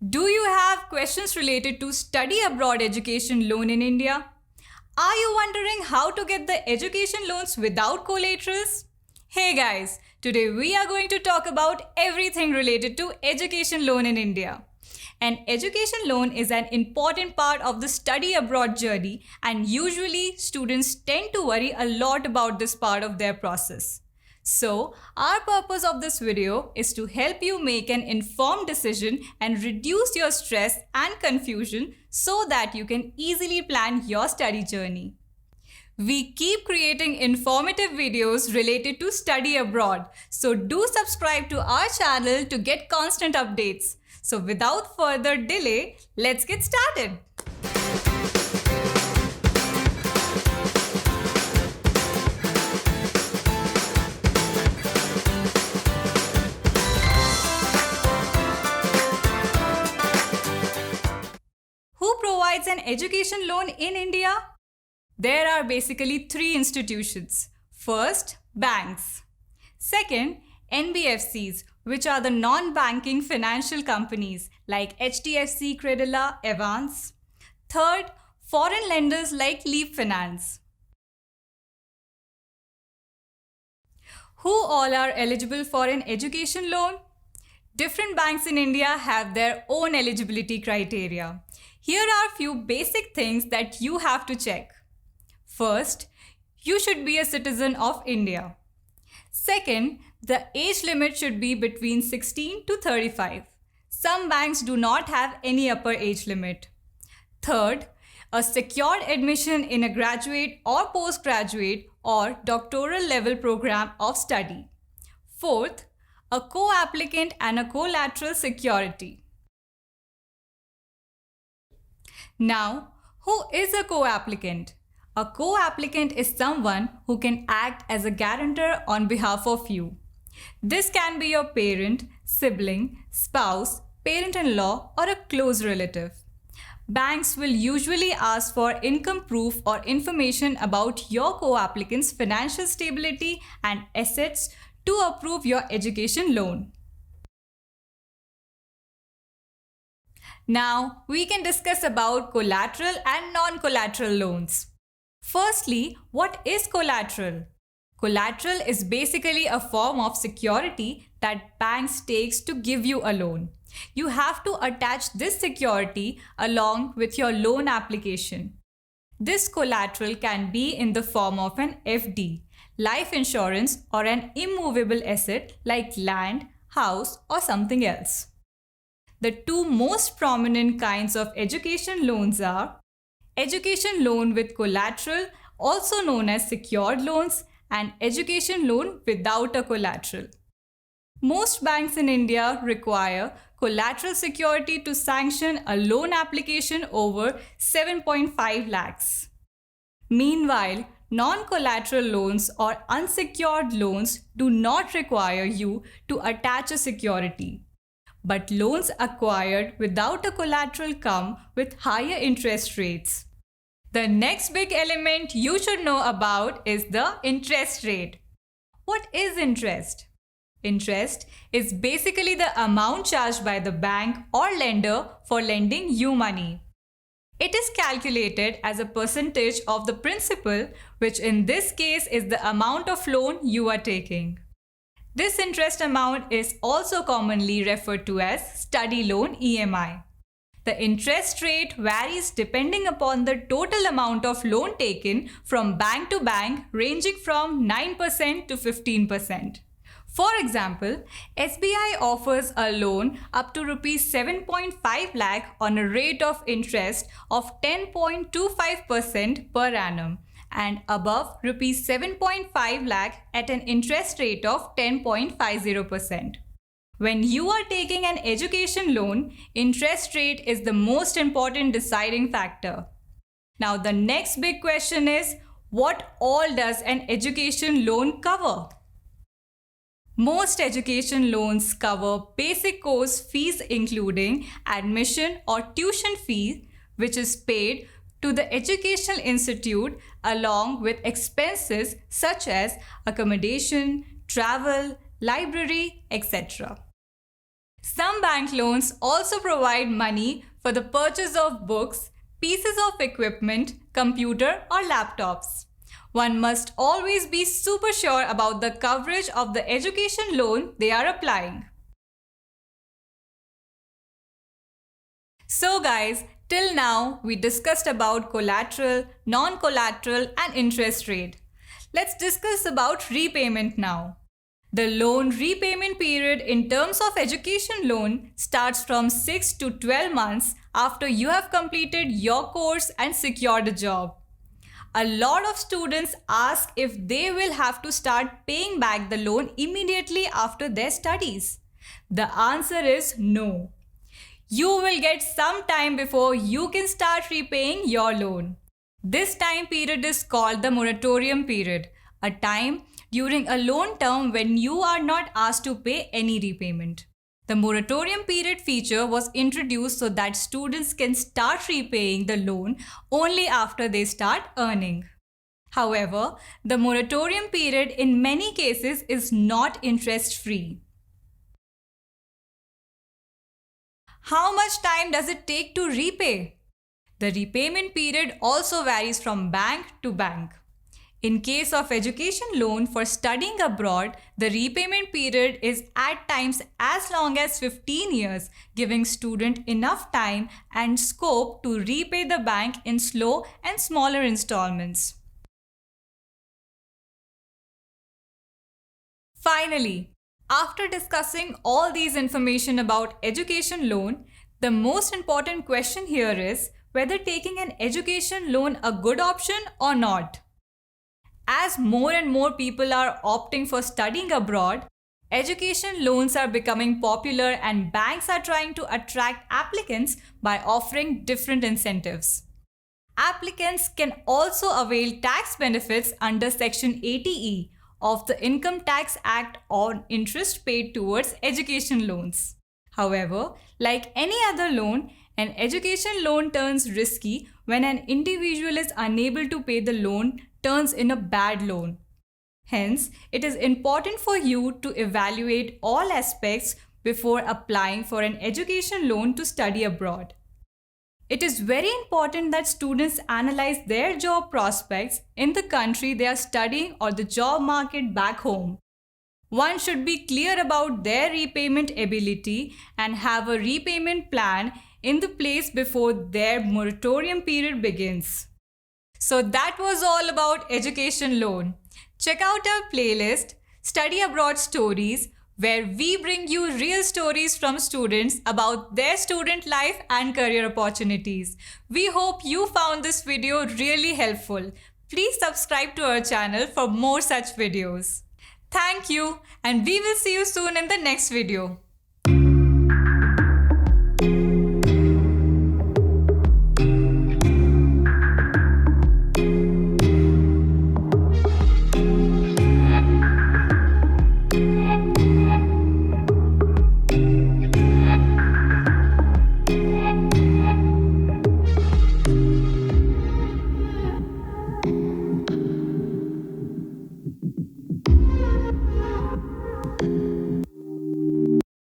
Do you have questions related to study abroad education loan in India? Are you wondering how to get the education loans without collaterals? Hey guys, today we are going to talk about everything related to education loan in India. An education loan is an important part of the study abroad journey, and usually students tend to worry a lot about this part of their process. So, our purpose of this video is to help you make an informed decision and reduce your stress and confusion so that you can easily plan your study journey. We keep creating informative videos related to study abroad, so do subscribe to our channel to get constant updates. So without further delay, let's get started. Who provides an education loan in India? There are basically three institutions. First, banks. Second, NBFCs, which are the non-banking financial companies like HDFC, Credila, Avance. Third, foreign lenders like Leap Finance. Who all are eligible for an education loan? Different banks in India have their own eligibility criteria. Here are a few basic things that you have to check. First, you should be a citizen of India. Second, the age limit should be between 16 to 35. Some banks do not have any upper age limit. Third, a secured admission in a graduate or postgraduate or doctoral level program of study. Fourth, a co-applicant and a collateral security. Now, who is a co-applicant? A co-applicant is someone who can act as a guarantor on behalf of you. This can be your parent, sibling, spouse, parent-in-law, or a close relative. Banks will usually ask for income proof or information about your co-applicant's financial stability and assets to approve your education loan. Now, we can discuss about collateral and non-collateral loans. Firstly, what is collateral? Collateral is basically a form of security that banks takes to give you a loan. You have to attach this security along with your loan application. This collateral can be in the form of an FD, life insurance, or an immovable asset like land, house, or something else. The two most prominent kinds of education loans are education loan with collateral, also known as secured loans, and education loan without a collateral. Most banks in India require collateral security to sanction a loan application over 7.5 lakhs. Meanwhile, non-collateral loans or unsecured loans do not require you to attach a security. But loans acquired without a collateral come with higher interest rates. The next big element you should know about is the interest rate. What is interest? Interest is basically the amount charged by the bank or lender for lending you money. It is calculated as a percentage of the principal, which in this case is the amount of loan you are taking. This interest amount is also commonly referred to as study loan EMI. The interest rate varies depending upon the total amount of loan taken from bank to bank, ranging from 9% to 15%. For example, SBI offers a loan up to Rs 7.5 lakh on a rate of interest of 10.25% per annum and above Rs 7.5 lakh at an interest rate of 10.50%. When you are taking an education loan, interest rate is the most important deciding factor. Now the next big question is, what all does an education loan cover? Most education loans cover basic course fees including admission or tuition fee, which is paid to the educational institute along with expenses such as accommodation, travel, library, etc. Some bank loans also provide money for the purchase of books, pieces of equipment, computer or laptops. One must always be super sure about the coverage of the education loan they are applying. So guys, till now we discussed about collateral, non-collateral and interest rate. Let's discuss about repayment now. The loan repayment period in terms of education loan starts from 6 to 12 months after you have completed your course and secured a job. A lot of students ask if they will have to start paying back the loan immediately after their studies. The answer is no. You will get some time before you can start repaying your loan. This time period is called the moratorium period, a time during a loan term when you are not asked to pay any repayment. The moratorium period feature was introduced so that students can start repaying the loan only after they start earning. However, the moratorium period in many cases is not interest-free. How much time does it take to repay? The repayment period also varies from bank to bank. In case of education loan for studying abroad, the repayment period is at times as long as 15 years, giving student enough time and scope to repay the bank in slow and smaller installments. Finally, after discussing all these information about education loan, the most important question here is whether taking an education loan a good option or not. As more and more people are opting for studying abroad, education loans are becoming popular and banks are trying to attract applicants by offering different incentives. Applicants can also avail tax benefits under Section 80E of the Income Tax Act on interest paid towards education loans. However, like any other loan, an education loan turns risky when an individual is unable to pay the loan turns in a bad loan. Hence, it is important for you to evaluate all aspects before applying for an education loan to study abroad. It is very important that students analyze their job prospects in the country they are studying or the job market back home. One should be clear about their repayment ability and have a repayment plan in the place before their moratorium period begins. So that was all about education loan. Check out our playlist, Study Abroad Stories, where we bring you real stories from students about their student life and career opportunities. We hope you found this video really helpful. Please subscribe to our channel for more such videos. Thank you, and we will see you soon in the next video.